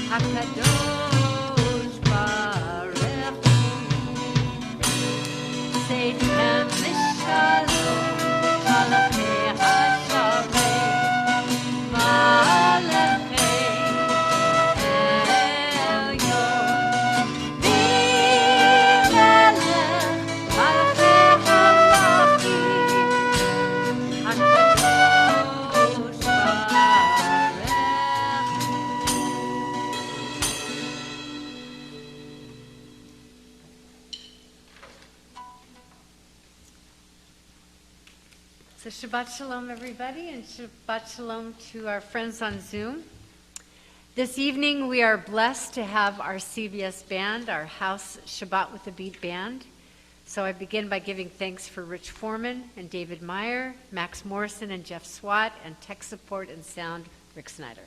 Hakadosh Baruch Hu, Seichem V'Shalom, Malachei Hasharet, Malachei Elyon, V'Melech Malachei Hamachim, Hakadosh Baruch. So Shabbat Shalom, everybody, and Shabbat Shalom to our friends on Zoom. This evening, we are blessed to have our CBS band, our House Shabbat with the Beat band. So I begin by giving thanks for Rich Foreman and David Meyer, Max Morrison and Jeff Swat, and tech support and sound, Rick Snyder.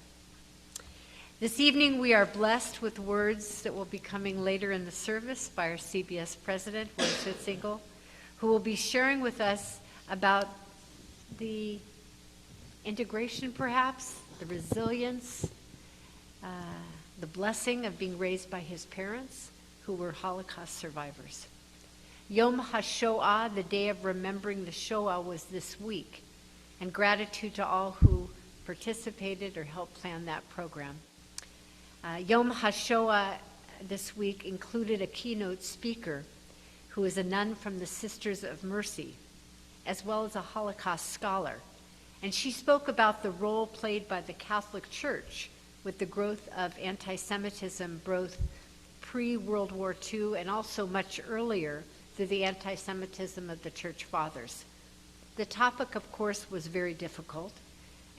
This evening, we are blessed with words that will be coming later in the service by our CBS president, Roy Schutzingle, who will be sharing with us about the integration, perhaps, the resilience, the blessing of being raised by his parents, who were Holocaust survivors. Yom HaShoah, the day of remembering the Shoah, was this week, and gratitude to all who participated or helped plan that program. Yom HaShoah this week included a keynote speaker who is a nun from the Sisters of Mercy, as well as a Holocaust scholar. And she spoke about the role played by the Catholic Church with the growth of anti-Semitism, both pre-World War II and also much earlier through the anti-Semitism of the Church Fathers. The topic, of course, was very difficult,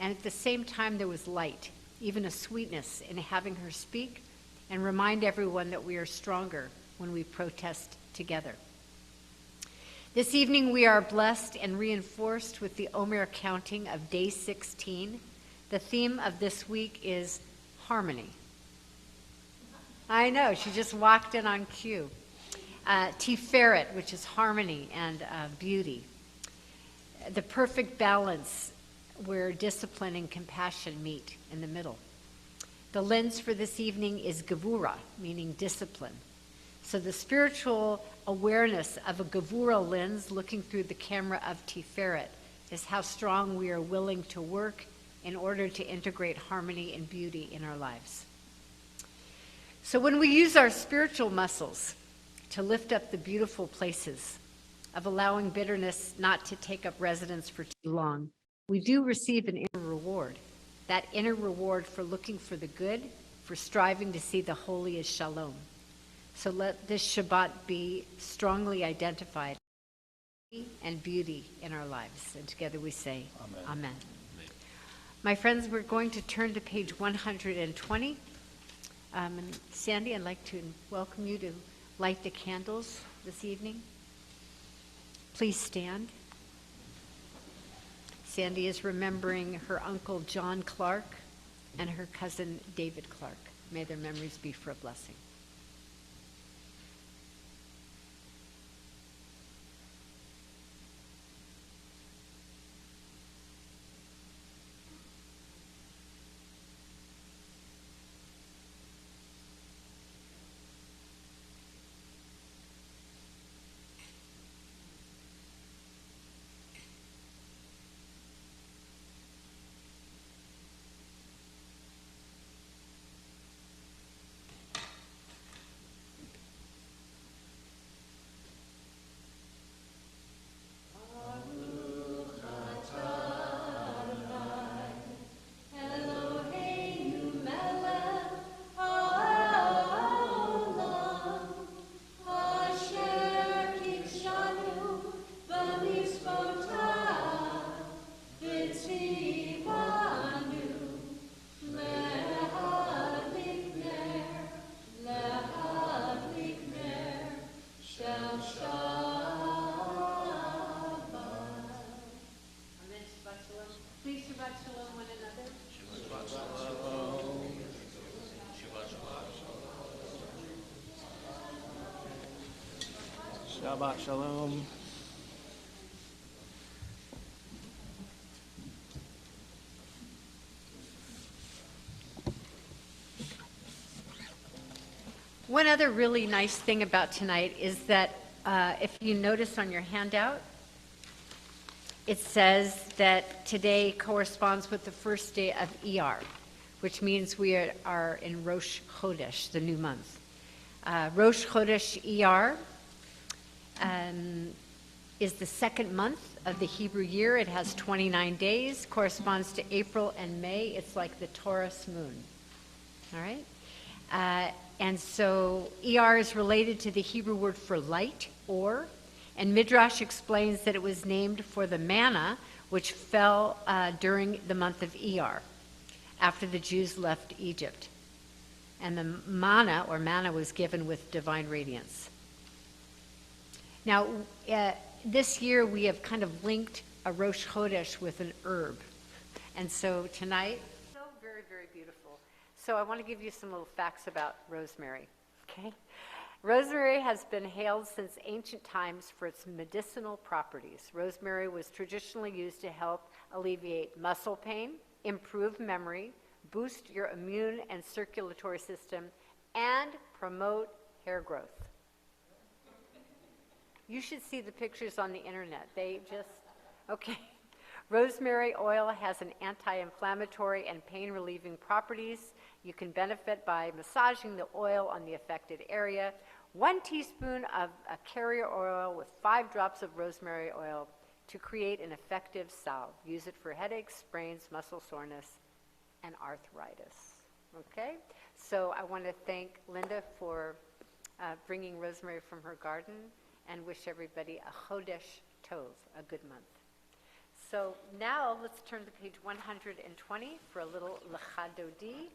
and at the same time there was light, even a sweetness in having her speak and remind everyone that we are stronger when we protest together. This evening, we are blessed and reinforced with the Omer counting of day 16. The theme of this week is harmony. I know, she just walked in on cue. Tiferet, which is harmony and beauty. The perfect balance where discipline and compassion meet in the middle. The lens for this evening is Gevura, meaning discipline. So the spiritual awareness of a Gevura lens looking through the camera of Tiferet is how strong we are willing to work in order to integrate harmony and beauty in our lives. So when we use our spiritual muscles to lift up the beautiful places of allowing bitterness not to take up residence for too long, we do receive an inner reward. That inner reward for looking for the good, for striving to see the holy as shalom. So let this Shabbat be strongly identified and beauty in our lives. And together we say, Amen. Amen. My friends, we're going to turn to page 120. And Sandy, I'd like to welcome you to light the candles this evening. Please stand. Sandy is remembering her uncle John Clark and her cousin David Clark. May their memories be for a blessing. Shabbat Shalom. One other really nice thing about tonight is that if you notice on your handout, it says that today corresponds with the first day of ER, which means we are in Rosh Chodesh, the new month. Rosh Chodesh ER is the second month of the Hebrew year. It has 29 days, corresponds to April and May. It's like the Taurus moon. All right? And so ER is related to the Hebrew word for light, or, and Midrash explains that it was named for the manna which fell during the month of ER, after the Jews left Egypt. And the manna, or manna, was given with divine radiance. Now, this year we have kind of linked a Rosh Chodesh with an herb. And so tonight, so very, very beautiful. So I want to give you some little facts about rosemary, okay? Rosemary has been hailed since ancient times for its medicinal properties. Rosemary was traditionally used to help alleviate muscle pain, improve memory, boost your immune and circulatory system, and promote hair growth. You should see the pictures on the internet. They just, okay. Rosemary oil has an anti-inflammatory and pain-relieving properties. You can benefit by massaging the oil on the affected area. 1 teaspoon of a carrier oil with 5 drops of rosemary oil to create an effective salve. Use it for headaches, sprains, muscle soreness, and arthritis. Okay? So I want to thank Linda for bringing rosemary from her garden, and wish everybody a Chodesh Tov, a good month. So now let's turn to page 120 for a little Lecha Dodi.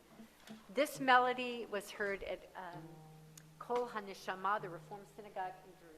This melody was heard at Kol HaNeshama, the Reform Synagogue in Jerusalem.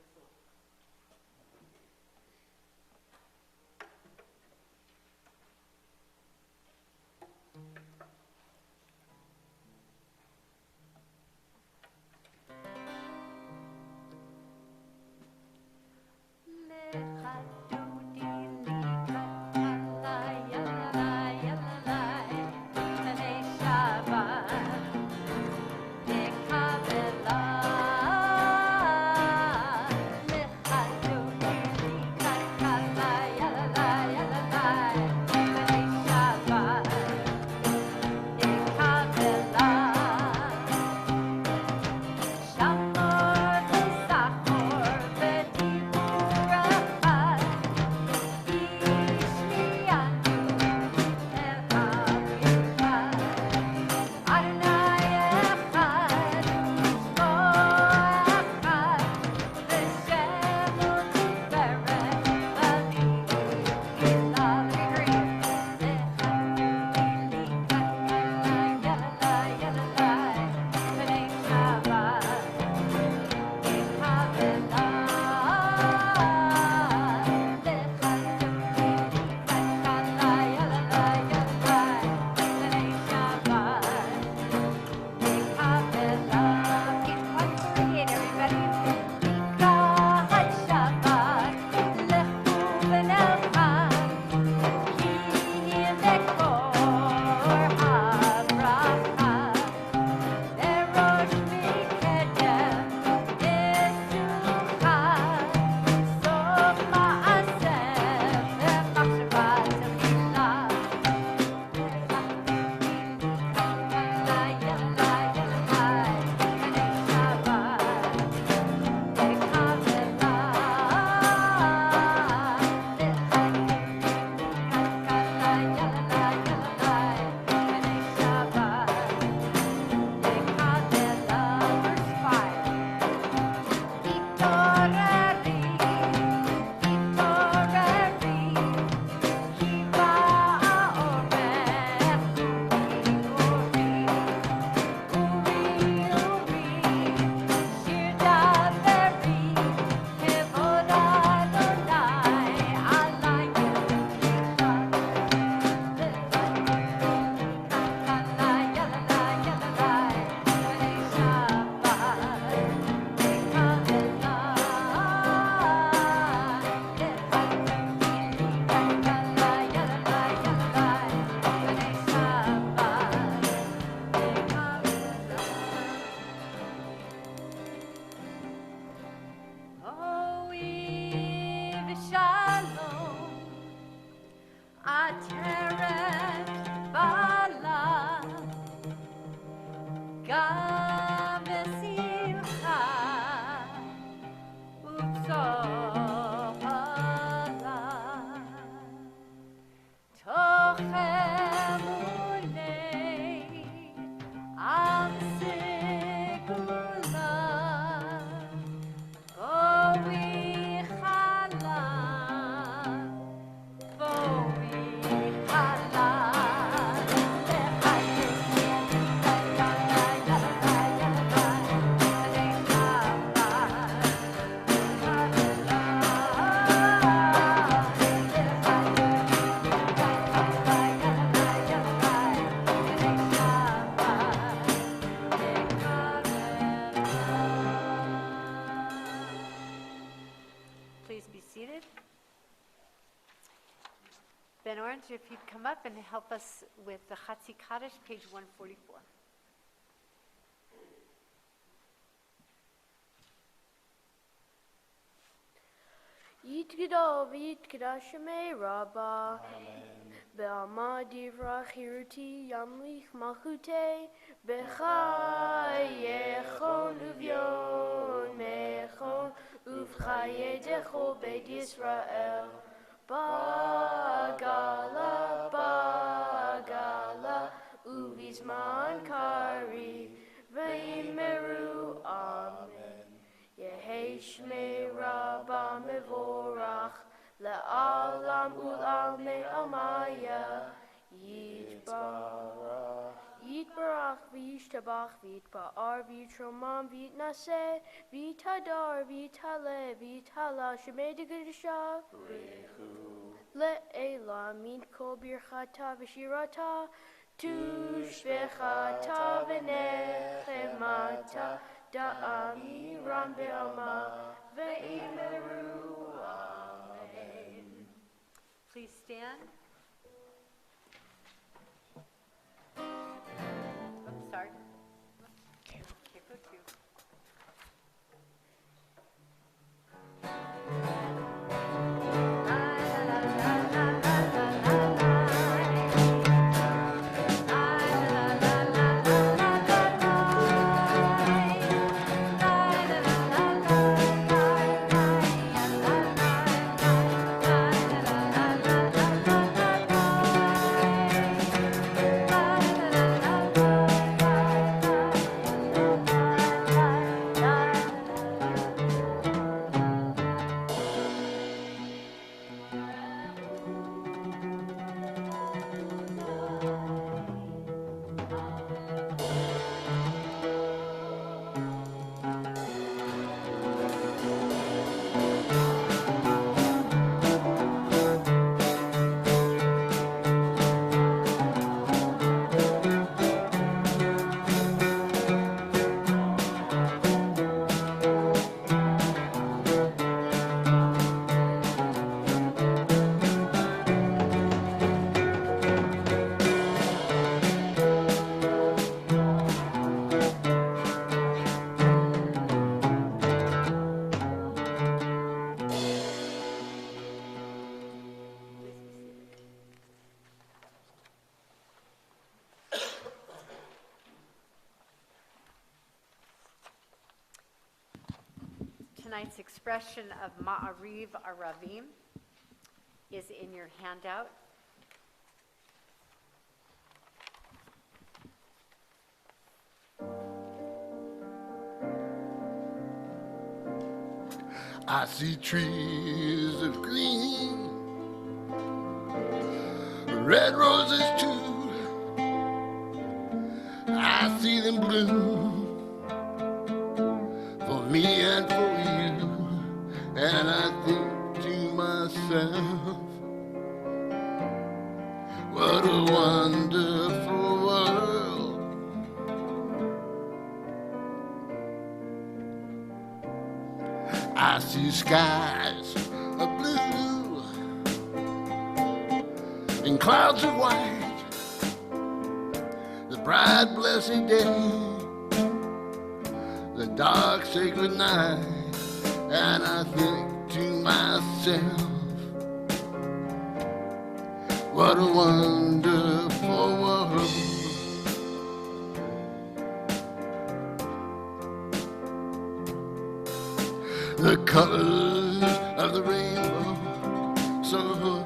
גם בשמחה ובשורה תוך אמוני עם סגולה בואי חלל בואי חלל Please be seated. Ben Orange, if you'd come up and help us with the Chatzi Kaddish, page 144. Yitgidol v'yitgadash shemei Rabbi. Be'alma divra chiruti yamlich malchutei. B'chayechon uvyon mechon uvchayedecho beit Yisrael. Bagala uvizman kari v'yimeru amen. Yehei shmei Rabba mevorach le'alam ul'almei amaya yitbarach v'yishtabach v'yitba'ar v'yitromam v'yitnaseh v'yitadar v'yitaleh v'yitala shemei degadisha le'ela min kol birchata v'shirata tushbechata v'nechemata da'amiram be'alma ve'imeru amen. Please stand. Oops, sorry. Can't go too. Tonight's expression of Ma'ariv Aravim is in your handout. I see trees of green, red roses too. I see them bloom for me and for you. And I think to myself, what a wonderful world. I see skies of blue and clouds of white, the bright blessed day, the dark sacred night. And I think to myself, what a wonderful world. The colors of the rainbow, so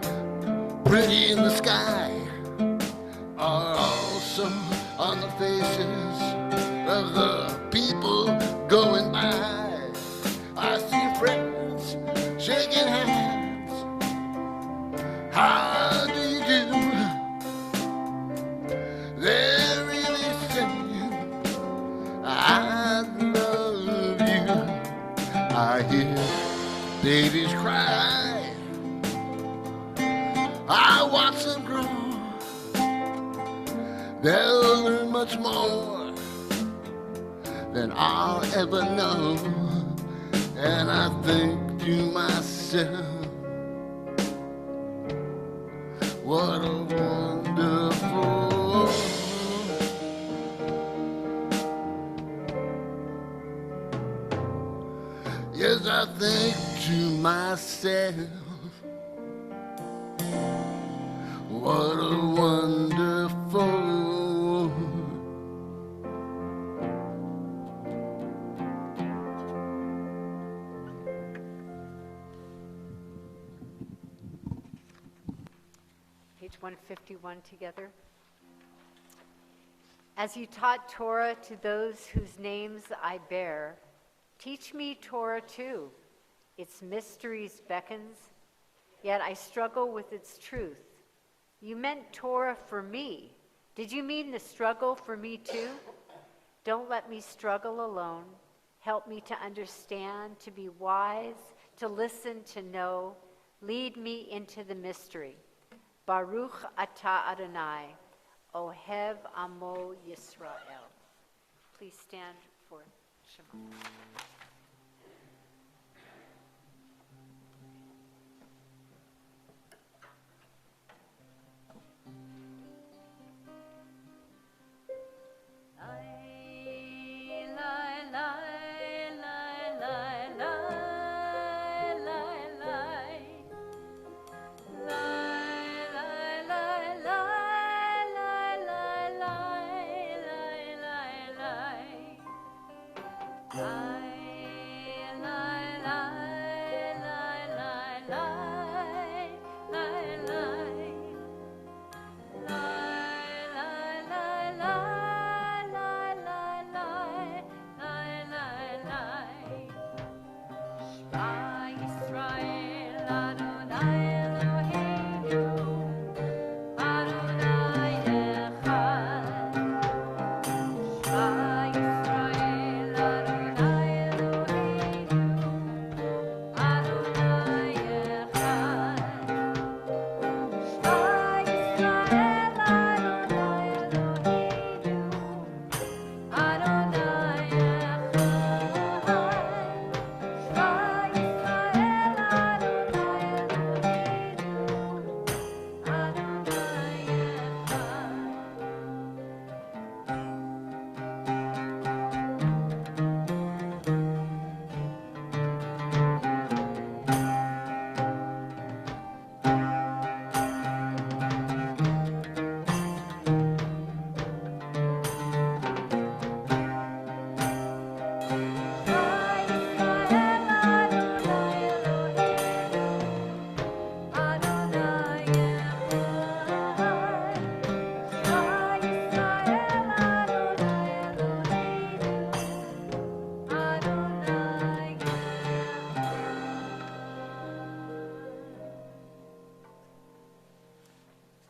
pretty in the sky, are also on the faces of the people going by. I see friends shaking hands. How do you do? They're really saying, I love you. I hear babies cry. I watch them grow. They'll learn much more than I'll ever know. And I think to myself, what a wonderful. Yes, I think to myself, what a wonderful. Page 151 together. As you taught Torah to those whose names I bear, teach me Torah too. Its mysteries beckons, yet I struggle with its truth. You meant Torah for me. Did you mean the struggle for me too? Don't let me struggle alone. Help me to understand, to be wise, to listen, to know. Lead me into the mystery. Baruch atah Adonai, Ohev Amo Yisrael. Please stand for Shema.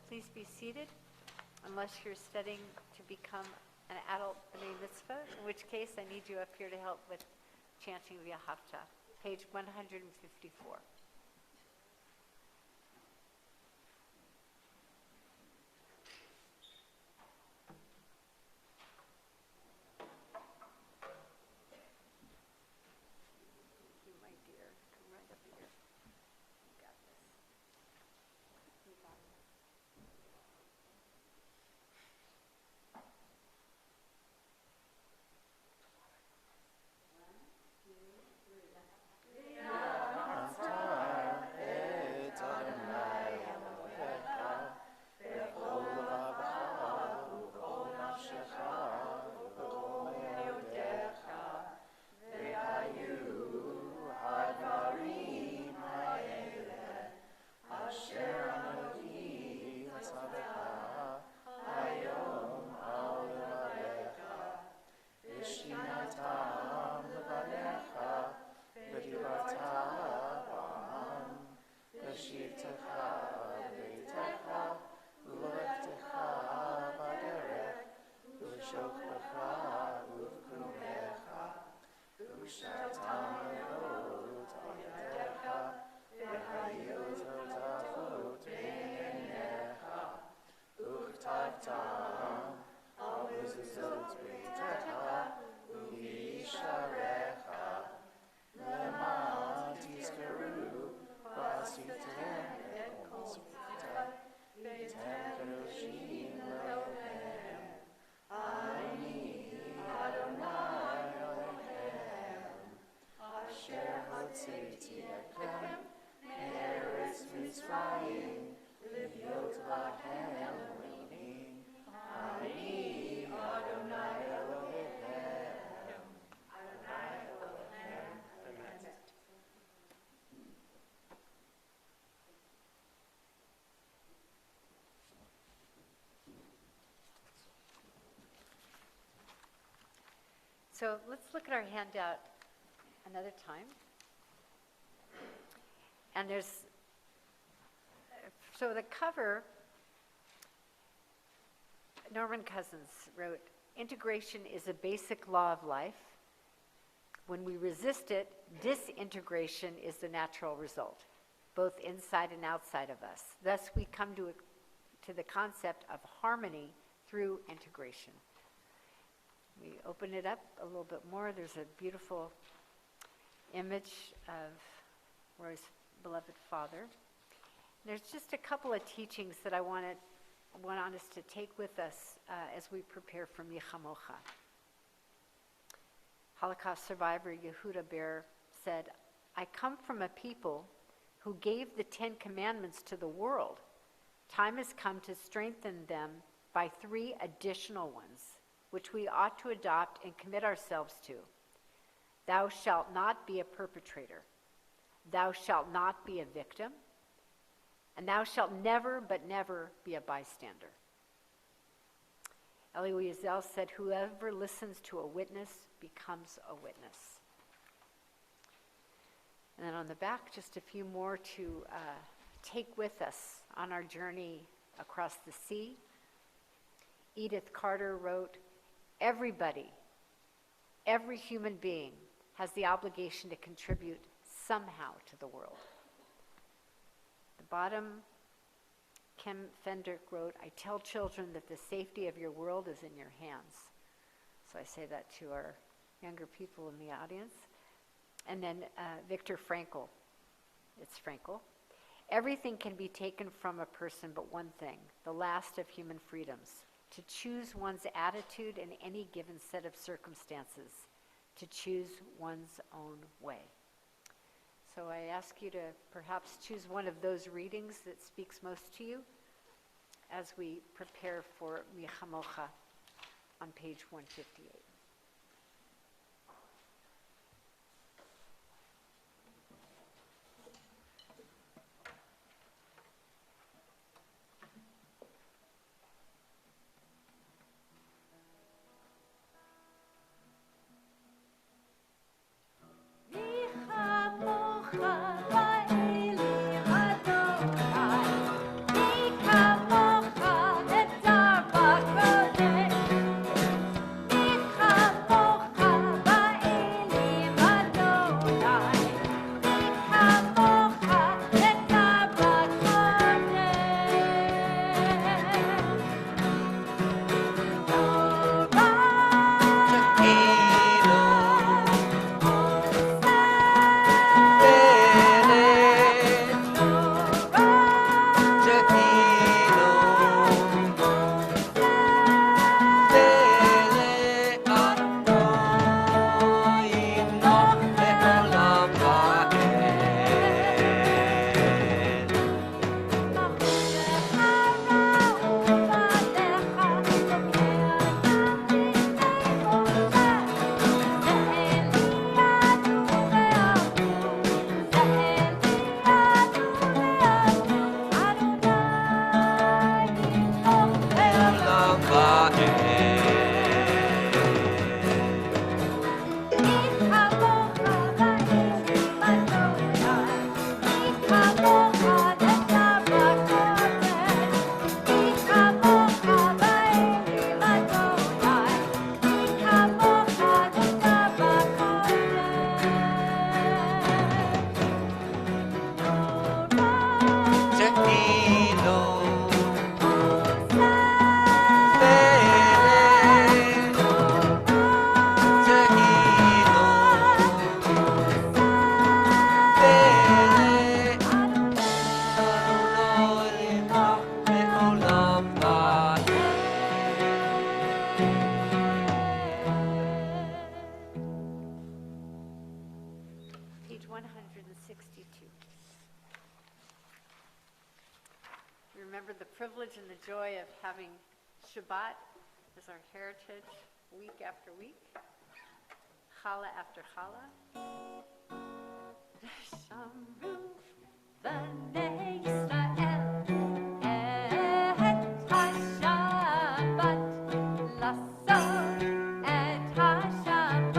Please be seated, unless you're studying to become an adult b'nai mitzvah, in which case I need you up here to help with chanting the Haftarah. Page 154. Thank you, my dear. Come right up here. You got this. You got it. Haftarah. So let's look at our handout another time. And so the cover, Norman Cousins wrote, "Integration is a basic law of life. When we resist it, disintegration is the natural result, both inside and outside of us. Thus, we come to the concept of harmony through integration." We open it up a little bit more. There's a beautiful image of Roy's beloved father. There's just a couple of teachings that I want us to take with us as we prepare for Milchamocha. Holocaust survivor Yehuda Ber said, "I come from a people who gave the 10 Commandments to the world. Time has come to strengthen them by 3 additional ones, which we ought to adopt and commit ourselves to. Thou shalt not be a perpetrator. Thou shalt not be a victim. And thou shalt never, but never, be a bystander." Elie Wiesel said, "Whoever listens to a witness becomes a witness." And then on the back, just a few more to take with us on our journey across the sea. Edith Carter wrote, "Everybody, every human being has the obligation to contribute somehow to the world." The bottom, Kim Fendrick wrote, "I tell children that the safety of your world is in your hands." So I say that to our younger people in the audience. And then Viktor Frankl, it's Frankl. "Everything can be taken from a person but one thing, the last of human freedoms, to choose one's attitude in any given set of circumstances, to choose one's own way." So I ask you to perhaps choose one of those readings that speaks most to you as we prepare for Milchamocha on page 158. Page 162. We remember the privilege and the joy of having Shabbat as our heritage week after week, challah after challah. Shamru b'nei Yisrael et HaShabbat, lasot et HaShabbat.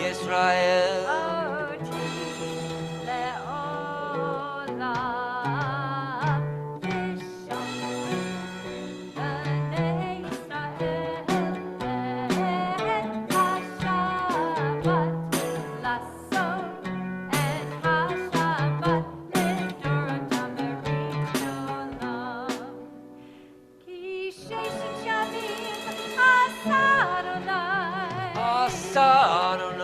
Yisrael. Oti le'olam v'shamru b'nei Yisrael et HaShabbat לעשות את השבת לדורותם ברית עולם. כי ששת ימים עשה אדוני Asadonai.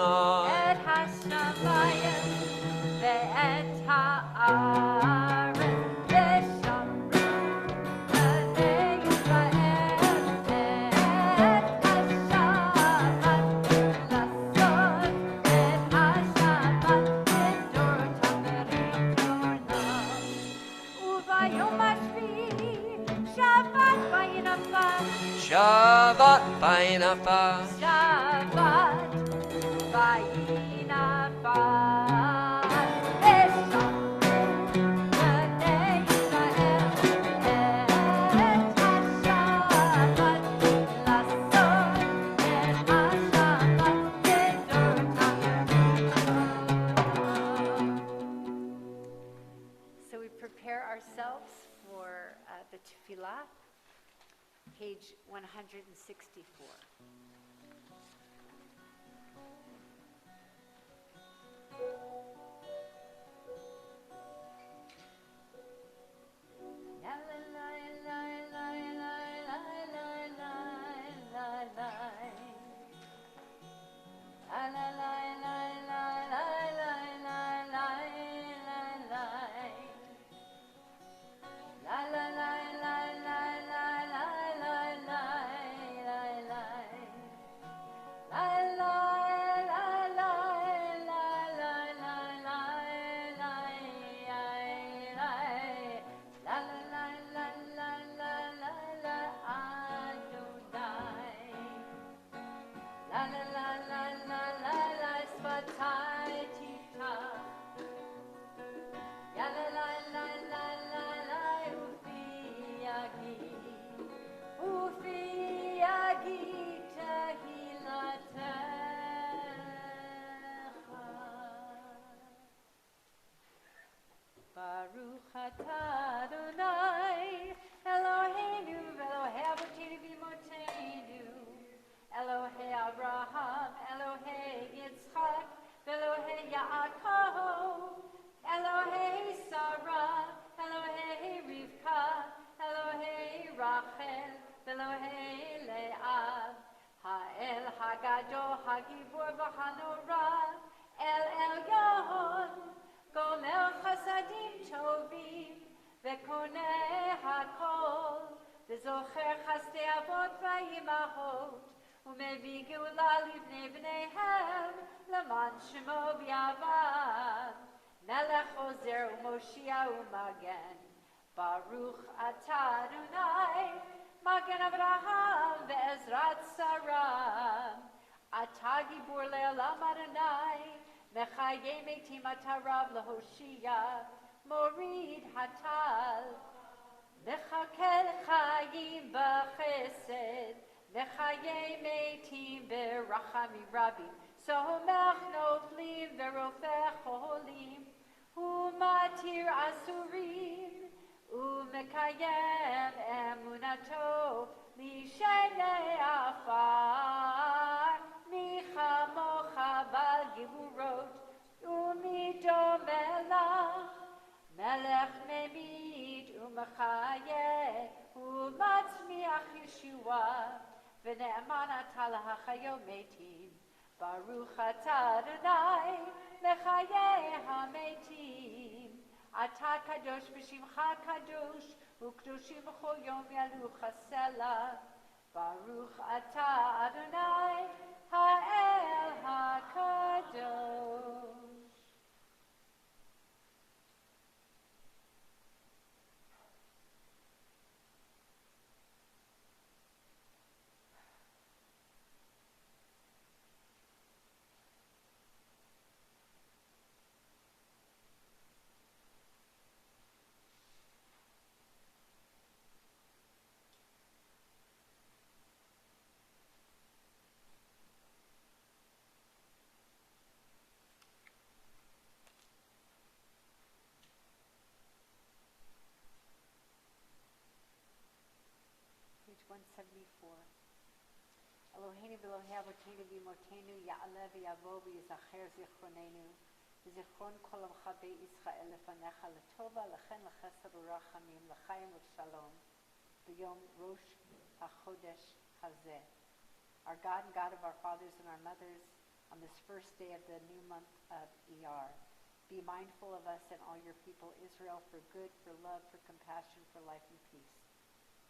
את השמיים ואת הארץ ושמרו בני ישראל את השבת לעשות את השבת לדורותם ברית עולם. וביום השביעי שבת וינפש Shabbat Bainafah. Shabbat vayinafar v'shamru b'nei Yisrael et HaShabbat לעשות את השבת לדורותם ברית. So we prepare ourselves for the tefillah, page 164. La la la la la la la la la la la. La la la la la la la la la la. La la la la la la la la la la. La la la la la la la la la. La la la la la la la la Adonai. La la la la la la la Sfatai Tiftach. Ya la la la la la la Ufi Yagi Tehilatecha. Baruch atah Adonai Eloheinu v'Elohei Avotenu v'Imotenu Elohei Abraham, Elohei Yitzchak, Elohei Yaakov, Elohei Sarah, Elohei Rivka, Elohei Rachel, Elohei Leah, Ha'el Hagadol, Hagibor v'Hanora, El Elyon, Gomel Chasadim Tovim, V'Koneh Hakol, V'Zocher Chasdei Avot v'Imahot, ומביא גאולה לבני בניהם, למען שמו ביעבד. מלך עוזר ומושיע ומגן, ברוך אתה אדוני, מגן אברהם ועזרת שרה. אתה גיבור לעולם אדוני, מחיי מתים אתה רב להושיע, מוריד הטל. מחכה לחיים בחסד, מחיי מתים ברחמים רבים, סומך נופלים ורופא חולים, הוא מתיר אסורים, ומקיים אמונתו לשני עפר, מי כמוך בעל גבורות, ומי דומה לך, מלך ממית ומחיה, ומצמיח ישועה, ונאמן אתה להחיות מתים. ברוך אתה אדוני לחיי המתים. אתה קדוש ושמך קדוש, וקדושים בכל יום ילוך הסלע. ברוך אתה אדוני האל הקדוש. Eloheinu v'Elohei Avotenu v'Imotenu ya'aleh v'yavo v'yizacher zichronenu v'zichron kol amcha beit Yisrael lefanecha letova lechen lechesed u'rachamim l'chaim v'shalom b'yom Rosh HaChodesh Hazeh. Our God and God of our fathers and our mothers, on this first day of the new month of Iyar, be mindful of us and all your people, Israel, for good, for love, for compassion, for life and peace.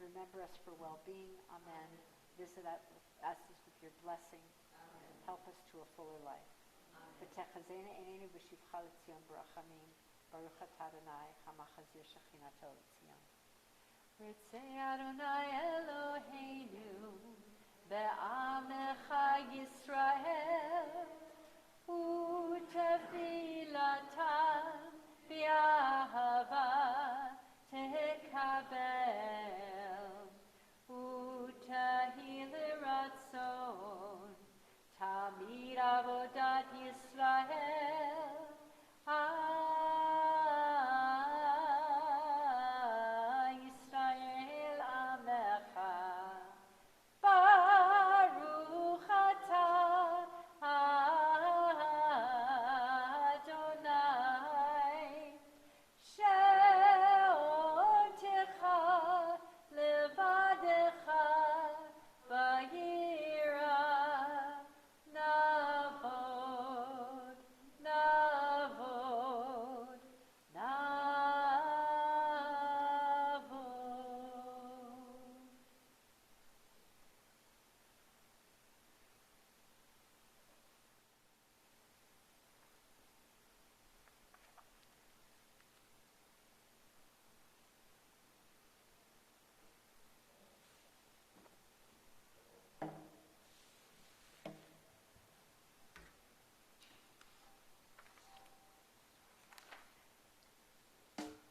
Remember us for well-being. Amen. Visit us with your blessing. Amen. Help us to a fuller life. V'techazena enenu b'shivcha l'tzion b'rachamim. Baruch atah Adonai hamachazir shechinato l'tzion. Ritzei Adonai Eloheinu be'amecha Yisrael u'tefilatan bi'ahava tekabel u'tahi l'ratzon tamid avodat Yisrael Yisrael amecha Baruch atah Adonai she'otecha levadecha vayira navod navod navod.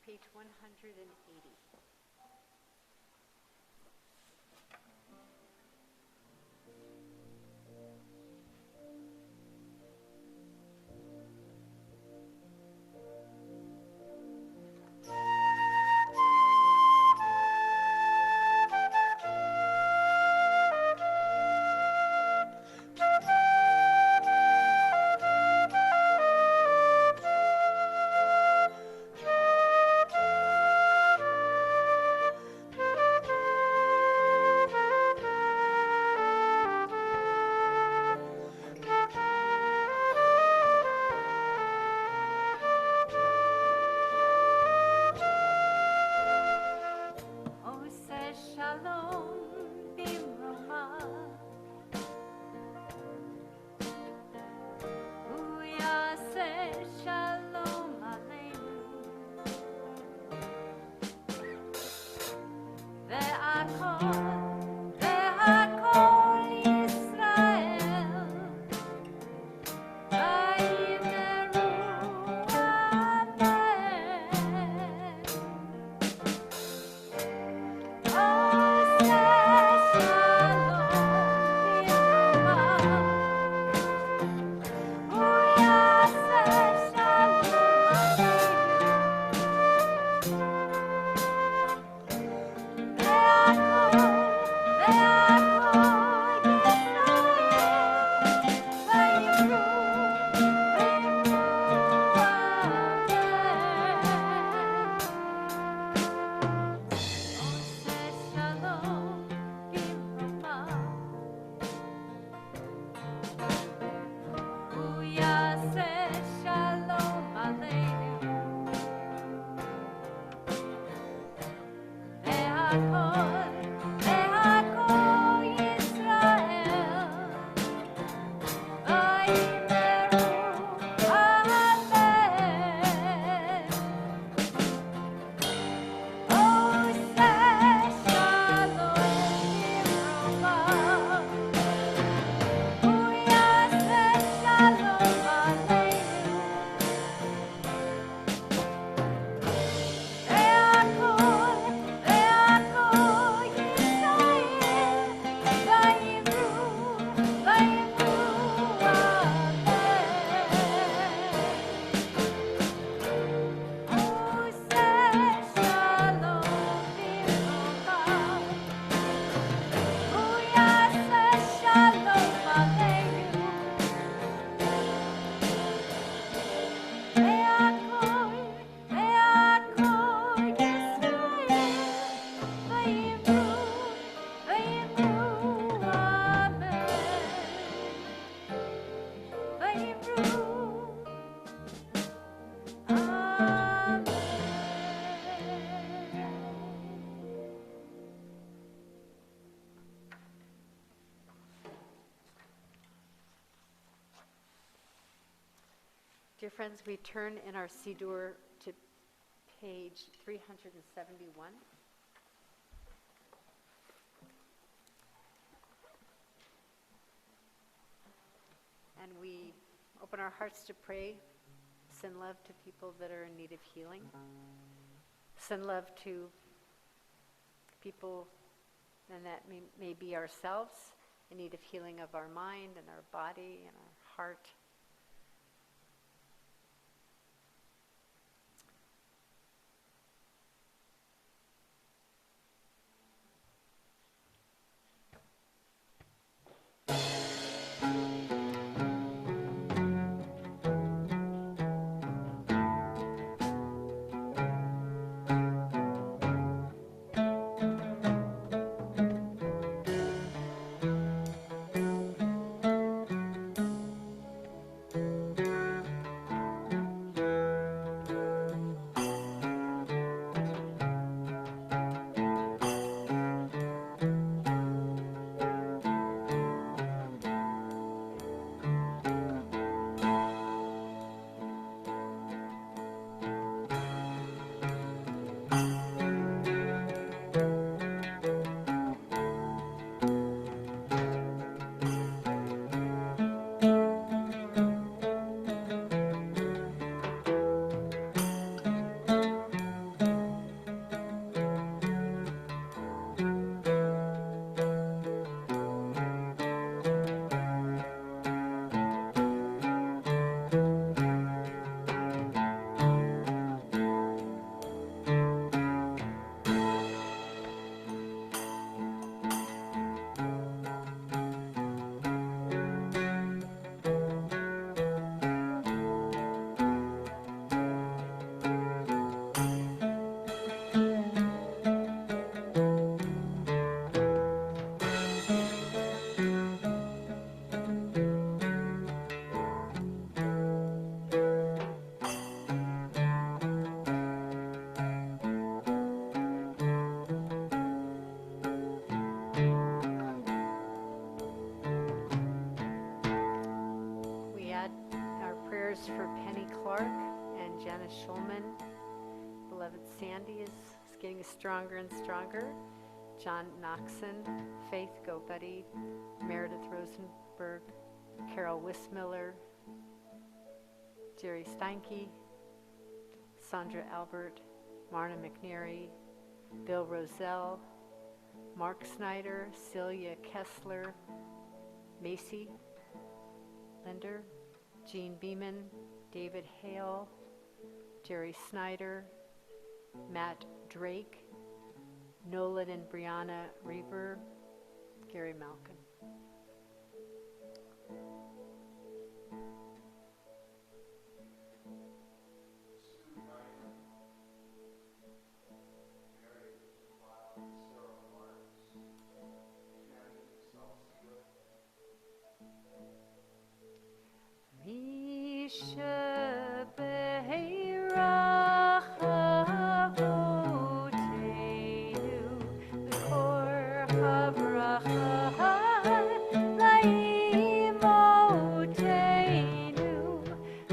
Page 180. Dear friends, we turn in our Siddur to page 371. And we open our hearts to pray, send love to people that are in need of healing. Send love to people, and that may be ourselves, in need of healing of our mind and our body and our heart. We add our prayers for Penny Clark and Janice Schulman. Beloved Sandy is getting stronger and stronger. John Knoxon, Faith Go Buddy, Meredith Rosenberg, Carol Wismiller, Jerry Steinke, Sandra Albert, Marna McNary, Bill Roselle, Mark Snyder, Celia Kessler, Macy Linder, Jean Beeman, David Hale, Jerry Snyder, Matt Drake, Nolan and Brianna Reber, Gary Malkin.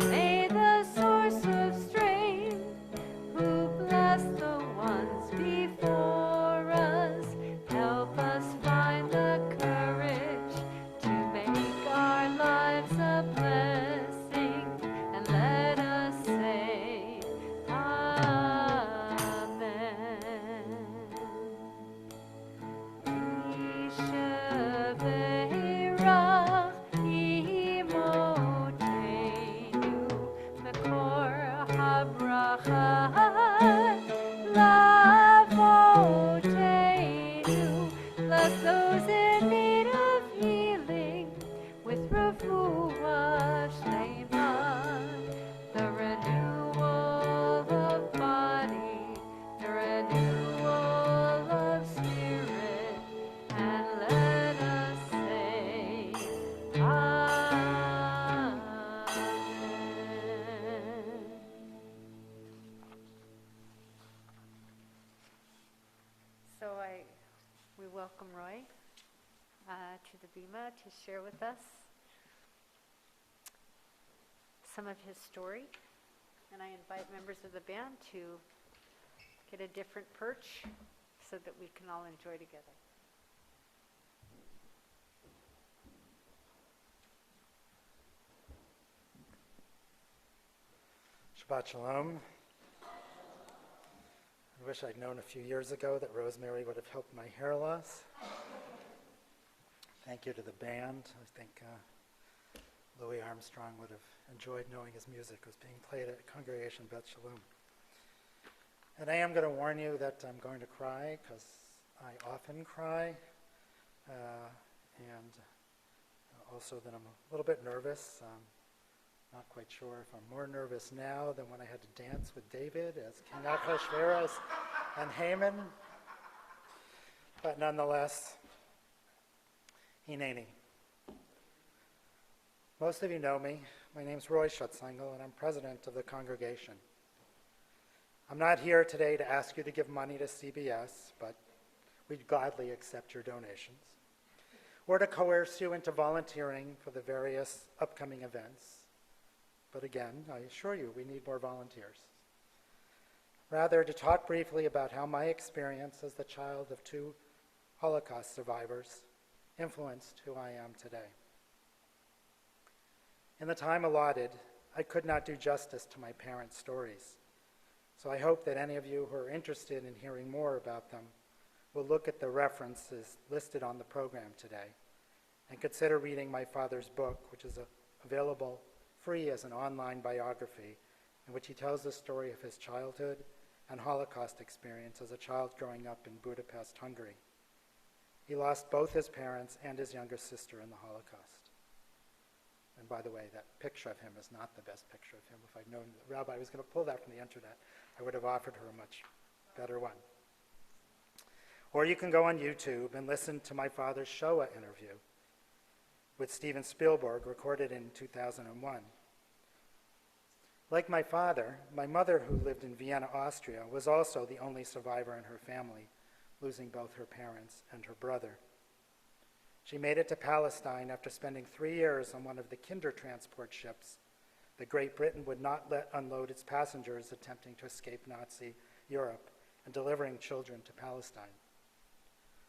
May the source of strength, who bless the ones before us, help us find the courage to make our lives a blessing, and let us say Amen. Yishabeirach imotenu mekor habracha lavotenu. Bless those in need of healing with refuah shlema, the renewal of body, the renewal of spirit, and let us say Amen. So we welcome Roy to the Bima to share with us. some of his story. And I invite members of the band to get a different perch so that we can all enjoy together. Shabbat Shalom. I wish I'd known a few years ago that Rosemary would have helped my hair loss. Thank you to the band. I think Louis Armstrong would have enjoyed knowing his music was being played at Congregation Beth Shalom. And I am going to warn you that I'm going to cry because I often cry, and also that I'm a little bit nervous. Not quite sure if I'm more nervous now than when I had to dance with David as King Ahasuerus and Haman. But nonetheless, Hineni. Most of you know me. My name's Roy Schutzengel, and I'm president of the congregation. I'm not here today to ask you to give money to CBS, but we'd gladly accept your donations, or to coerce you into volunteering for the various upcoming events. But again, I assure you, we need more volunteers. Rather, to talk briefly about how my experience as the child of two Holocaust survivors influenced who I am today. In the time allotted, I could not do justice to my parents' stories, so I hope that any of you who are interested in hearing more about them will look at the references listed on the program today and consider reading my father's book, which is available free as an online biography in which he tells the story of his childhood and Holocaust experience as a child growing up in Budapest, Hungary. He lost both his parents and his younger sister in the Holocaust. And by the way, that picture of him is not the best picture of him. If I'd known the Rabbi was going to pull that from the internet, I would have offered her a much better one. Or you can go on YouTube and listen to my father's Shoah interview with Steven Spielberg, recorded in 2001. Like my father, my mother, who lived in Vienna, Austria, was also the only survivor in her family, losing both her parents and her brother. She made it to Palestine after spending 3 years on one of the Kinder transport ships that Great Britain would not let unload its passengers attempting to escape Nazi Europe and delivering children to Palestine.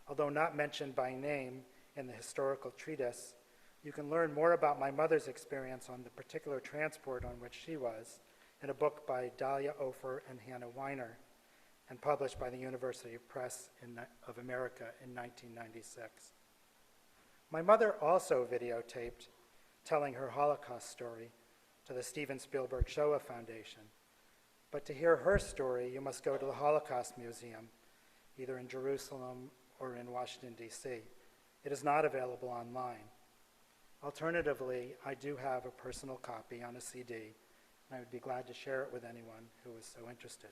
Although not mentioned by name in the historical treatise, you can learn more about my mother's experience on the particular transport on which she was in a book by Dahlia Ofer and Hannah Weiner, and published by the University Press of America in 1996. My mother also videotaped telling her Holocaust story to the Steven Spielberg Shoah Foundation. But to hear her story, you must go to the Holocaust Museum, either in Jerusalem or in Washington, D.C. It is not available online. Alternatively, I do have a personal copy on a CD, and I would be glad to share it with anyone who is so interested.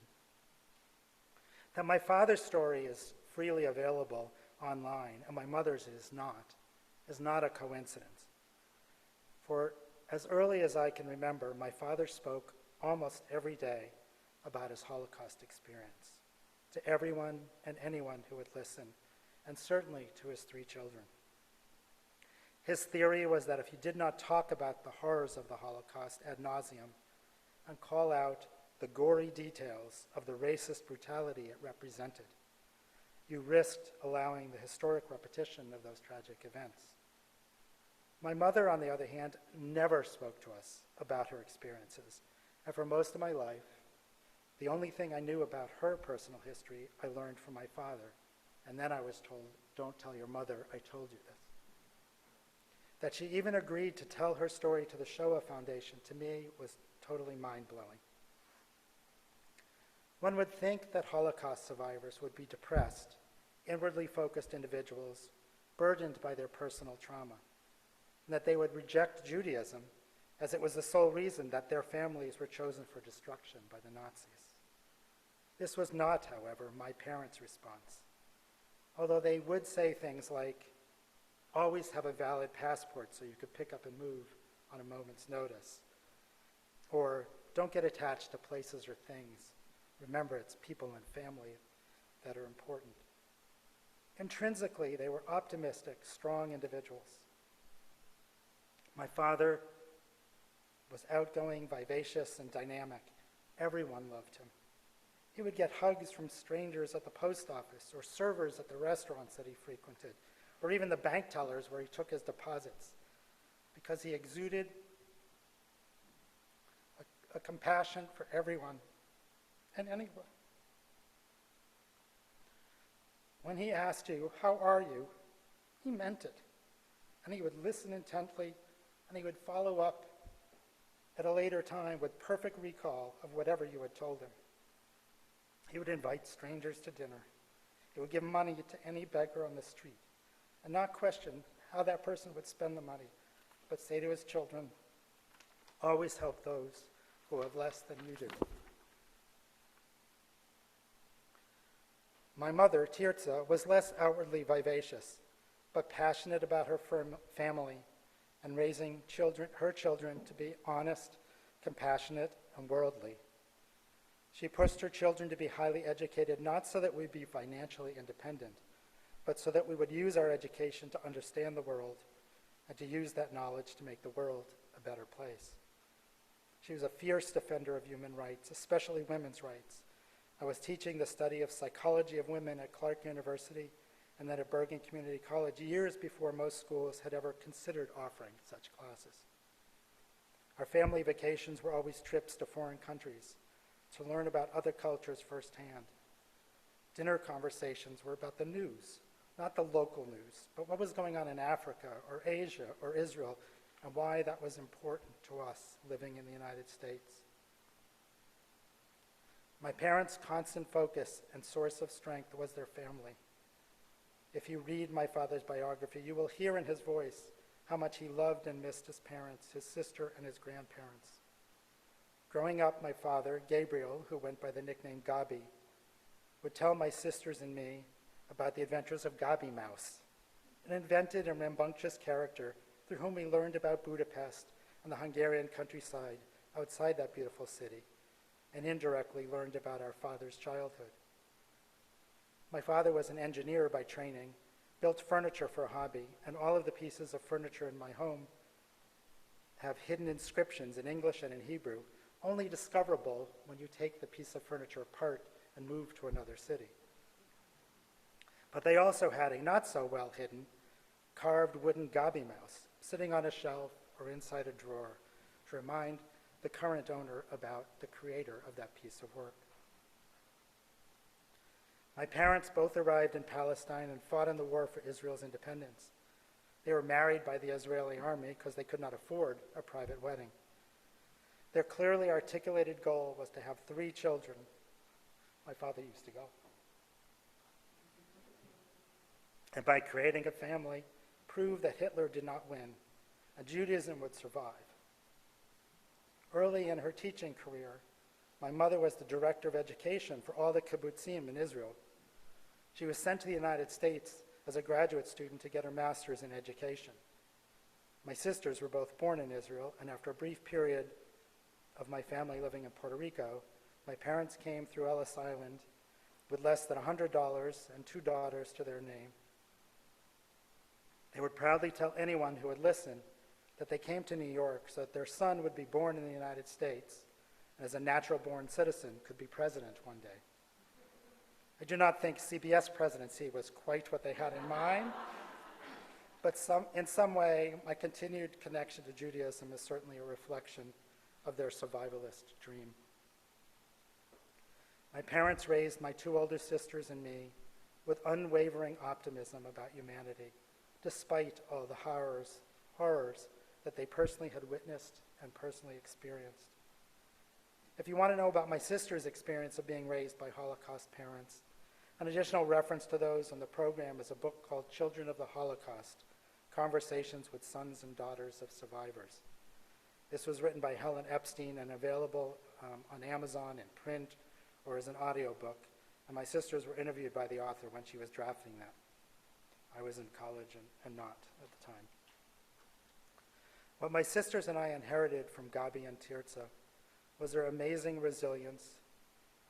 That my father's story is freely available online, and my mother's is not a coincidence. For as early as I can remember, my father spoke almost every day about his Holocaust experience to everyone and anyone who would listen, and certainly to his 3 children. His theory was that if you did not talk about the horrors of the Holocaust ad nauseum and call out the gory details of the racist brutality it represented, you risked allowing the historic repetition of those tragic events. My mother, on the other hand, never spoke to us about her experiences, and for most of my life, the only thing I knew about her personal history I learned from my father, and then I was told, "Don't tell your mother I told you this." That she even agreed to tell her story to the Shoah Foundation, to me, was totally mind-blowing. One would think that Holocaust survivors would be depressed, inwardly focused individuals, burdened by their personal trauma, and that they would reject Judaism as it was the sole reason that their families were chosen for destruction by the Nazis. This was not, however, my parents' response, although they would say things like, "Always have a valid passport so you could pick up and move on a moment's notice," or "Don't get attached to places or things. Remember, it's people and family that are important." Intrinsically, they were optimistic, strong individuals. My father was outgoing, vivacious, and dynamic. Everyone loved him. He would get hugs from strangers at the post office or servers at the restaurants that he frequented, or even the bank tellers where he took his deposits, because he exuded a compassion for everyone and anyone. When he asked you, "How are you?" he meant it. And he would listen intently, and he would follow up at a later time with perfect recall of whatever you had told him. He would invite strangers to dinner. He would give money to any beggar on the street and not question how that person would spend the money, but say to his children, "Always help those who have less than you do." My mother, Tirza, was less outwardly vivacious, but passionate about her family and raising her children to be honest, compassionate, and worldly. She pushed her children to be highly educated, not so that we'd be financially independent, but so that we would use our education to understand the world and to use that knowledge to make the world a better place. She was a fierce defender of human rights, especially women's rights. I was teaching the study of psychology of women at Clark University and then at Bergen Community College years before most schools had ever considered offering such classes. Our family vacations were always trips to foreign countries to learn about other cultures firsthand. Dinner conversations were about the news, not the local news, but what was going on in Africa or Asia or Israel and why that was important to us living in the United States. My parents' constant focus and source of strength was their family. If you read my father's biography, you will hear in his voice how much he loved and missed his parents, his sister, and his grandparents. Growing up, my father, Gabriel, who went by the nickname Gabi, would tell my sisters and me about the adventures of Gabi Mouse, an invented and rambunctious character through whom we learned about Budapest and the Hungarian countryside outside that beautiful city, and indirectly learned about our father's childhood. My father was an engineer by training, built furniture for a hobby, and all of the pieces of furniture in my home have hidden inscriptions in English and in Hebrew, only discoverable when you take the piece of furniture apart and move to another city. But they also had a not so well hidden, carved wooden Gabi Mouse sitting on a shelf or inside a drawer to remind the current owner about the creator of that piece of work. My parents both arrived in Palestine and fought in the war for Israel's independence. They were married by the Israeli army because they could not afford a private wedding. Their clearly articulated goal was to have 3 children. My father used to go. And by creating a family, prove that Hitler did not win and Judaism would survive. Early in her teaching career, my mother was the director of education for all the kibbutzim in Israel. She was sent to the United States as a graduate student to get her master's in education. My sisters were both born in Israel, and after a brief period of my family living in Puerto Rico, my parents came through Ellis Island with less than $100 and 2 daughters to their name. They would proudly tell anyone who would listen that they came to New York so that their son would be born in the United States and as a natural-born citizen could be president one day. I do not think CBS presidency was quite what they had in mind, but in some way, my continued connection to Judaism is certainly a reflection of their survivalist dream. My parents raised my 2 older sisters and me with unwavering optimism about humanity, despite all the horrors that they personally had witnessed and personally experienced. If you want to know about my sister's experience of being raised by Holocaust parents, an additional reference to those on the program is a book called Children of the Holocaust, Conversations with Sons and Daughters of Survivors. This was written by Helen Epstein and available on Amazon in print or as an audiobook, and my sisters were interviewed by the author when she was drafting that. I was in college and not at the time. What my sisters and I inherited from Gabi and Tirza was their amazing resilience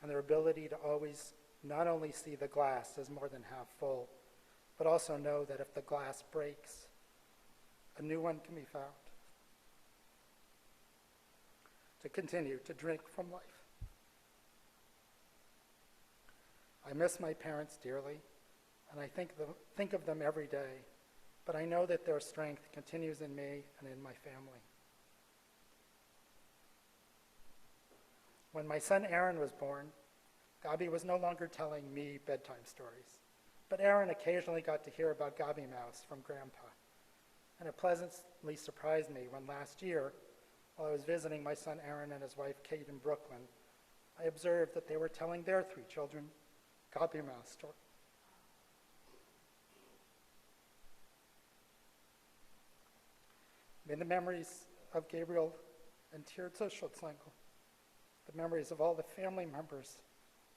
and their ability to always not only see the glass as more than half full, but also know that if the glass breaks, a new one can be found. to continue to drink from life. I miss my parents dearly, and I think of them every day, but I know that their strength continues in me and in my family. When my son Aaron was born, Gabi was no longer telling me bedtime stories, but Aaron occasionally got to hear about Gabi Mouse from Grandpa, and it pleasantly surprised me when last year, while I was visiting my son Aaron and his wife Kate in Brooklyn, I observed that they were telling their 3 children Gabi Mouse stories. May the memories of Gabriel and Tirza Schutzengel, the memories of all the family members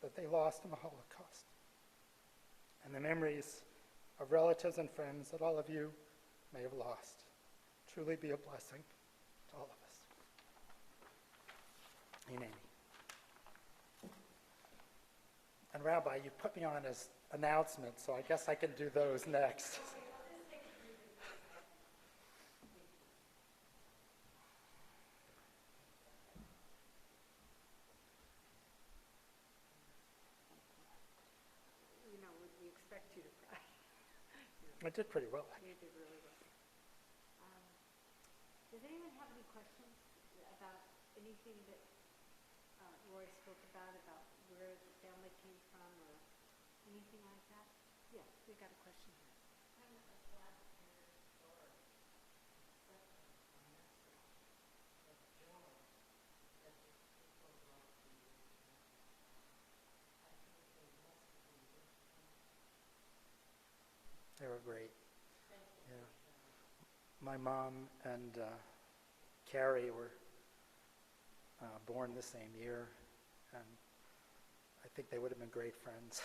that they lost in the Holocaust, and the memories of relatives and friends that all of you may have lost, truly be a blessing to all of us. Amen. And Rabbi, you put me on as announcements, so I guess I can do those next. We expect you to cry. I did pretty well. You did really well. Does anyone have any questions about anything that Roy spoke about where the family came from or anything like that? Yeah, we got a question here. They were great. Yeah. My mom and Carrie were born the same year, and I think they would have been great friends.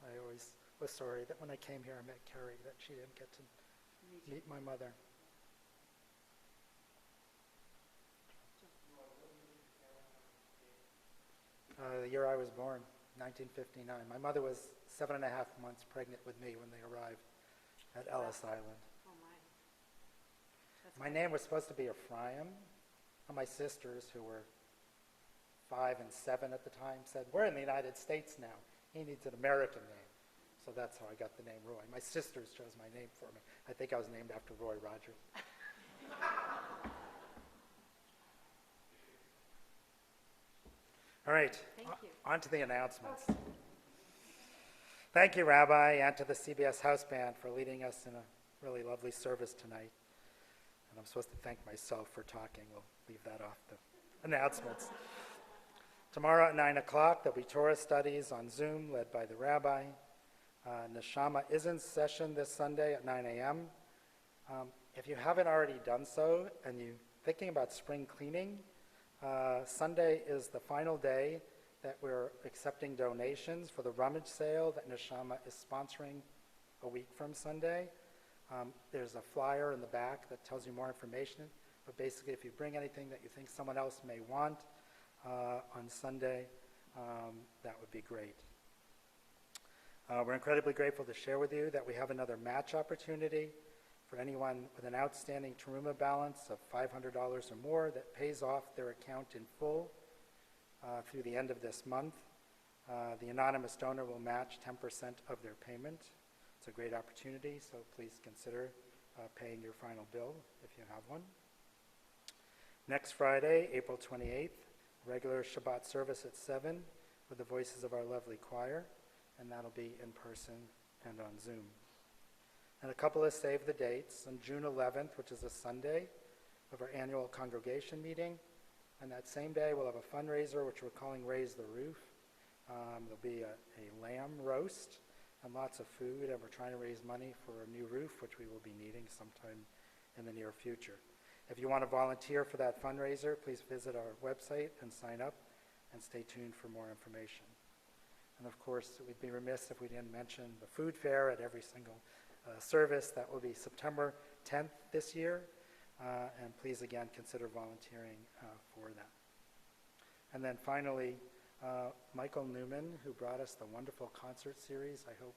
I always was sorry that when I came here I met Carrie that she didn't get to meet my mother. The year I was born, 1959. My mother was 7.5 months pregnant with me when they arrived at Ellis Island. Oh, my. My name was supposed to be Ephraim, and my sisters, who were 5 and 7 at the time, said, "We're in the United States now. He needs an American name." So that's how I got the name Roy. My sisters chose my name for me. I think I was named after Roy Rogers. All right, Thank you. on to the announcements. Thank you, Rabbi, and to the CBS House Band for leading us in a really lovely service tonight. And I'm supposed to thank myself for talking. We'll leave that off the announcements. Tomorrow at 9 o'clock, there'll be Torah studies on Zoom led by the Rabbi. Neshama is in session this Sunday at 9 a.m. If you haven't already done so and you're thinking about spring cleaning, Sunday is the final day that we're accepting donations for the rummage sale that Neshama is sponsoring a week from Sunday. There's a flyer in the back that tells you more information, but basically if you bring anything that you think someone else may want on Sunday, that would be great. We're incredibly grateful to share with you that we have another match opportunity for anyone with an outstanding Teruma balance of $500 or more that pays off their account in full through the end of this month. The anonymous donor will match 10% of their payment. It's a great opportunity, so please consider paying your final bill if you have one. Next Friday, April 28th, regular Shabbat service at 7 with the voices of our lovely choir, and that'll be in person and on Zoom. And a couple of save the dates. On June 11th, which is a Sunday, of our annual congregation meeting, and that same day we'll have a fundraiser which we're calling Raise the Roof. There'll be a lamb roast and lots of food, and we're trying to raise money for a new roof, which we will be needing sometime in the near future. If you want to volunteer for that fundraiser, please visit our website and sign up, and stay tuned for more information. And of course, we'd be remiss if we didn't mention the food fair at every single service. That will be September 10th this year, and please again consider volunteering for that. And then finally, Michael Newman, who brought us the wonderful concert series. I hope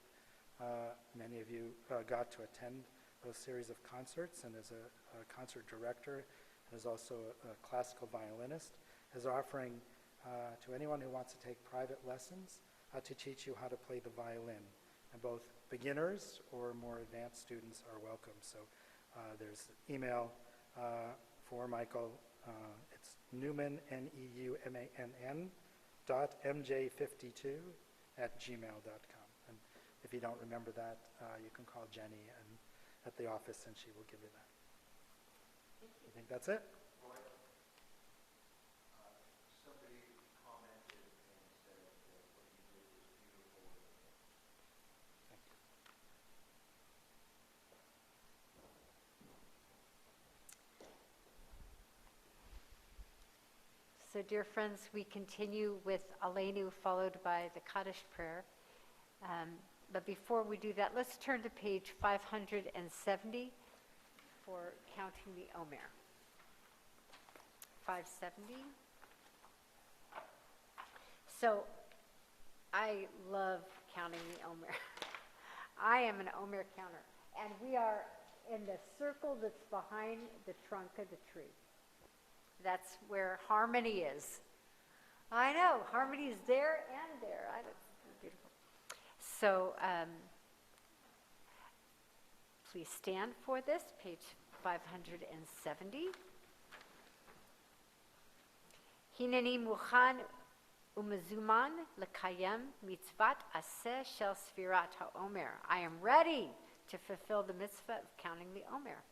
many of you got to attend those series of concerts, and is a concert director and is also a classical violinist. is offering to anyone who wants to take private lessons to teach you how to play the violin. And both beginners or more advanced students are welcome. So there's email for Michael. It's Newman, Neumann, .mj52@gmail.com. And if you don't remember that, you can call Jenny at the office and she will give you that. I think that's it. So, dear friends, we continue with Aleinu, followed by the Kaddish prayer. But before we do that, let's turn to page 570 for counting the Omer. 570. So, I love counting the Omer. I am an Omer counter, and we are in the circle that's behind the trunk of the tree. That's where harmony is. I know, harmony is there and there. It's beautiful. So please stand for this, page 570. Hineni muchan umezuman lekayem mitzvat aseh shel sfirat haomer. I am ready to fulfill the mitzvah of counting the Omer.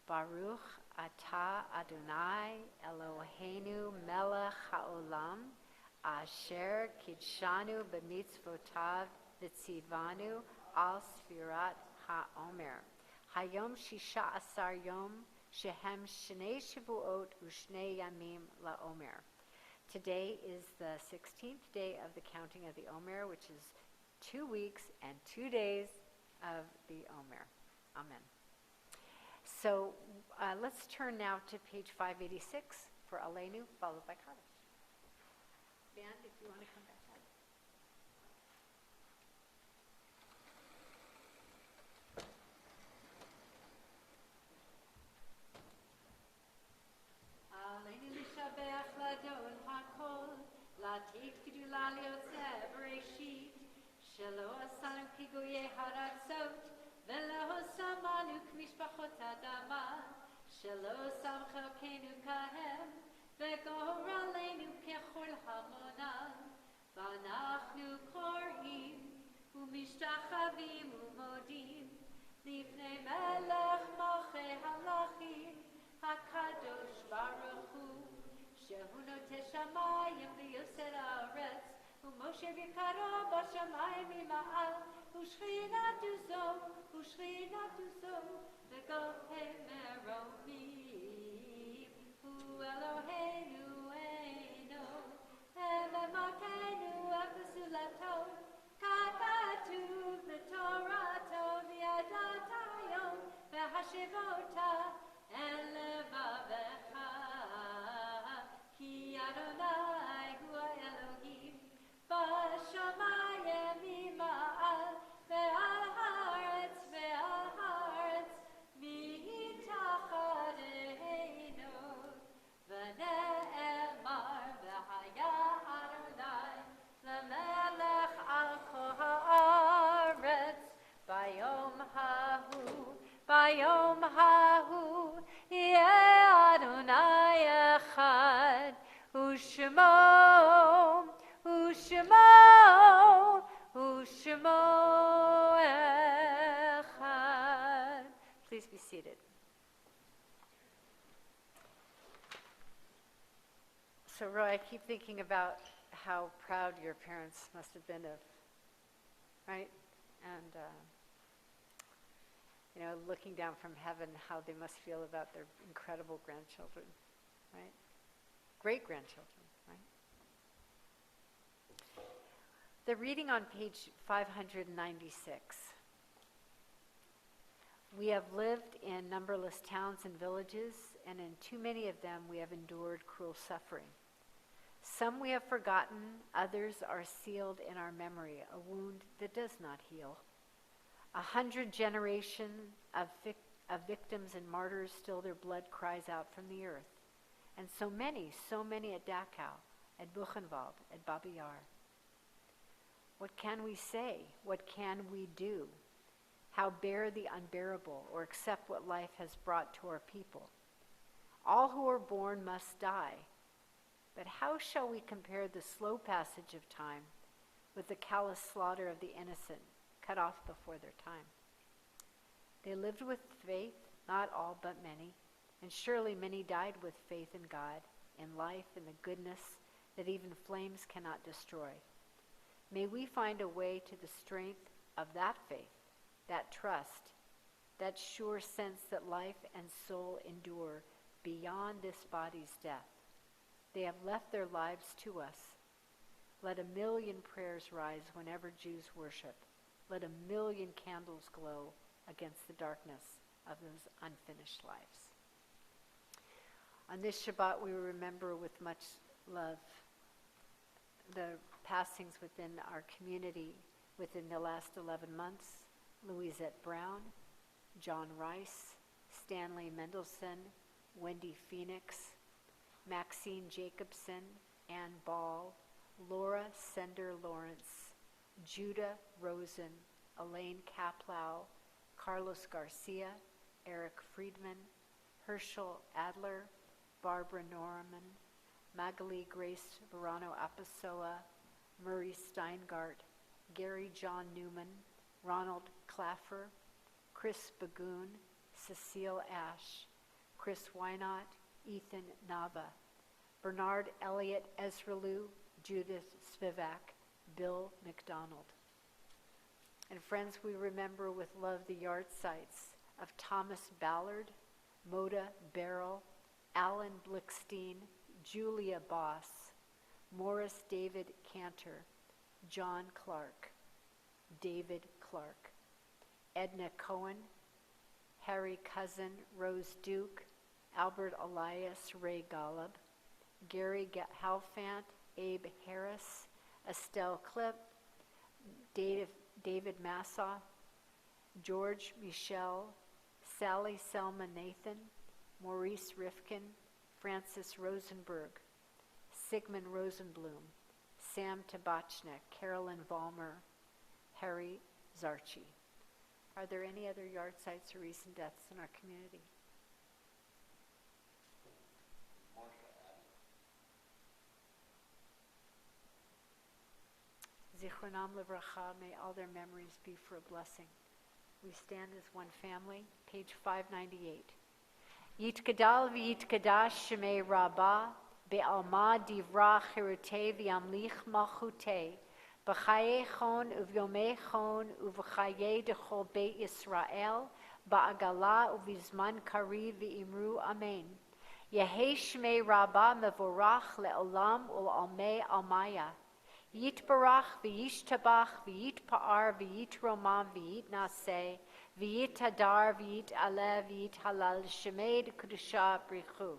Baruch Atah Adonai Eloheinu Melech Haolam Asher Kidshanu B'mitzvotav V'tzivanu Al Sfirat HaOmer Hayom Shisha Asar Yom Shehem Shnei Shavuot U'Shnei Yamim LaOmer. Today is the 16th day of the counting of the Omer, which is 2 weeks and 2 days of the Omer. Amen. So let's turn now to page 586 for Aleinu, followed by Kaddish. Band, if you want to come back up. Aleinu l'shabeach l'adon hakol, l'tif gdula liyotzeh b'reishit, shelo asanu kigoye haratzot, ולא שמענו כמשפחות אדמה, שלא שם חלקנו כהם, וגורלנו ככל המונן. ואנחנו קוראים ומשתחווים ומודים לפני מלך מלכי המלכים, הקדוש ברוך הוא, שהוא נוטה שמיים ויוסר הארץ, ומשה יקרו בשמיים ממעל, ושכינתו זו, וגוהם מרומים. הוא אלוהינו אינו, אלמלכנו וזולתו, ככתוב בתורתו, וידעת היום, והשבותה אל לבבך, כי אדוני הוא האלוהים, בשמיים ממעל, ועל הארץ מתחתינו. ונאמר והיה אדוני למלך על כל הארץ ביום ההוא יהיה אדוני אחד ושמו echad. Please be seated. So, Roy, I keep thinking about how proud your parents must have been of, right? And, looking down from heaven, how they must feel about their incredible grandchildren, right? Great-grandchildren, right? The reading on page 596. We have lived in numberless towns and villages, and in too many of them we have endured cruel suffering. Some we have forgotten, others are sealed in our memory, a wound that does not heal. 100 generations of victims and martyrs still their blood cries out from the earth. and so many at Dachau, at Buchenwald, at Babi Yar. What can we say? What can we do? How bear the unbearable, or accept what life has brought to our people? All who are born must die, but how shall we compare the slow passage of time with the callous slaughter of the innocent, cut off before their time? They lived with faith, not all but many, and surely many died with faith in God, in life, in the goodness that even flames cannot destroy. May we find a way to the strength of that faith, that trust, that sure sense that life and soul endure beyond this body's death. They have left their lives to us. Let a million prayers rise whenever Jews worship. Let a million candles glow against the darkness of those unfinished lives. On this Shabbat, we remember with much love the passings within our community within the last 11 months. Louisette Brown, John Rice, Stanley Mendelson, Wendy Phoenix, Maxine Jacobson, Ann Ball, Laura Sender Lawrence, Judah Rosen, Elaine Kaplow, Carlos Garcia, Eric Friedman, Herschel Adler, Barbara Norman, Magali Grace Verano Apasoa, Murray Steingart, Gary John Newman, Ronald Claffer, Chris Bagoon, Cecile Ash, Chris Wynot, Ethan Nava, Bernard Elliott Ezralu, Judith Spivak, Bill McDonald. And friends, we remember with love the yard sites of Thomas Ballard, Moda Barrel, Alan Blickstein, Julia Boss, Morris David Cantor, John Clark, David Clark, Edna Cohen, Harry Cousin, Rose Duke, Albert Elias, Ray Golub, Gary Halfant, Abe Harris, Estelle Klipp, David Massoff, George Michel, Sally Selma Nathan, Maurice Rifkin, Francis Rosenberg, Sigmund Rosenblum, Sam Tabachnik, Carolyn Vollmer, Harry Zarchi. Are there any other yard sites or recent deaths in our community? Zichronam Livracha, may all their memories be for a blessing. We stand as one family, page 598. Yitgadal v'yitgadash shemei Rabba, be'alma divra chirutei v'yamlich malchutei, b'chaye chon uvyomei chon uv'chaye dechol beit Yisrael, ba'agala uvizman kari v'imru amen. Yehei shemei Rabba mevorach le'olam ul'almei almaya. Yitbarach v'yishtabach v'yitpa'ar v'yitromam v'yitnaseh v'yitadar v'yitaleh v'yithalal shemed kedusha brichu.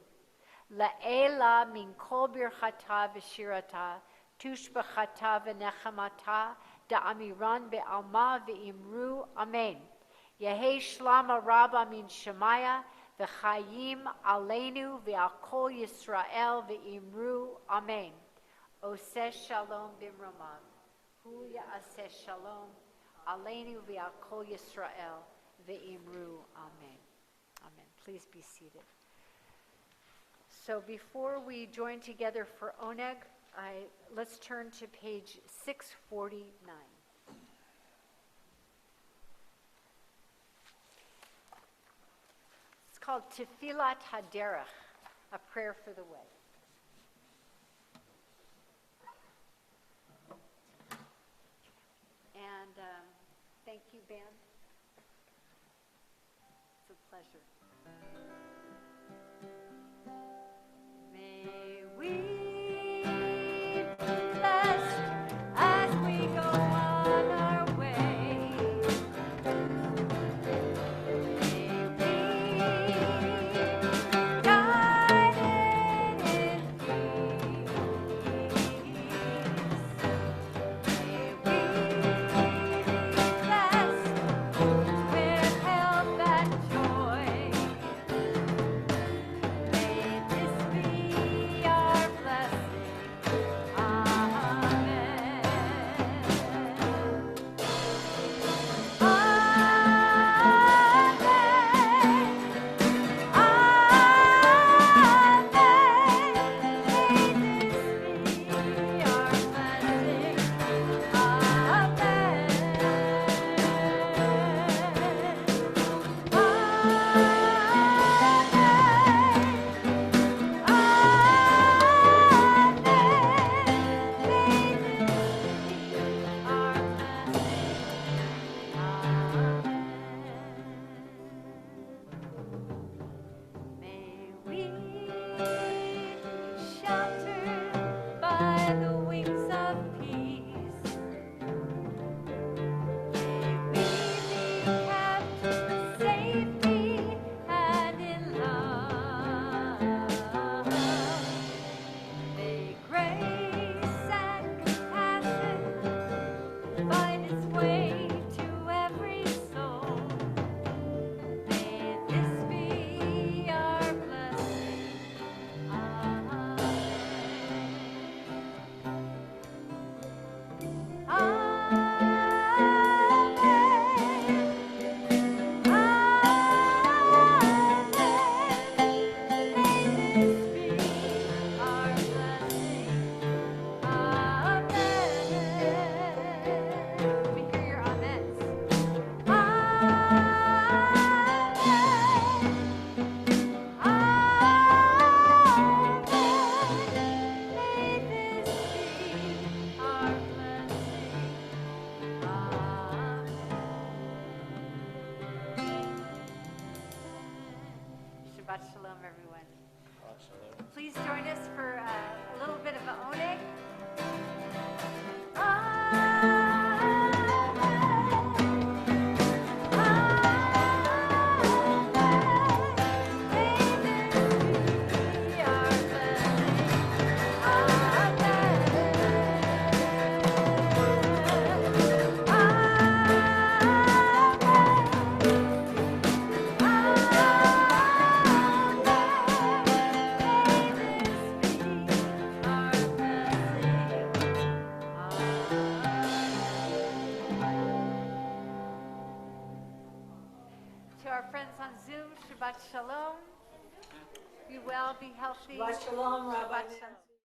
La'ela min kol birchata v'shirata tushbachata v'nechamata da'amiran be'alma v'imru amen. Yehei shlama rabba min shemaya v'chayim aleinu v'al kol Yisrael v'imru amen. Oseh shalom bimromav, hu ya'aseh shalom, aleinu v'al kol Yisrael ve'imru amen. Amen. Please be seated. So before we join together for Oneg, let's turn to page 649. It's called Tefillat Haderech, a prayer for the way. And thank you, Ben. It's a pleasure. May we be blessed as we go on our way. May we guided in peace. May we be blessed with health and joy. Shabbat Shalom, everyone. Please join us for a little bit of a oneg. To our friends on Zoom, Shabbat Shalom. Be well, be healthy. Shabbat Shalom, Rabbi. Shabbat Shalom.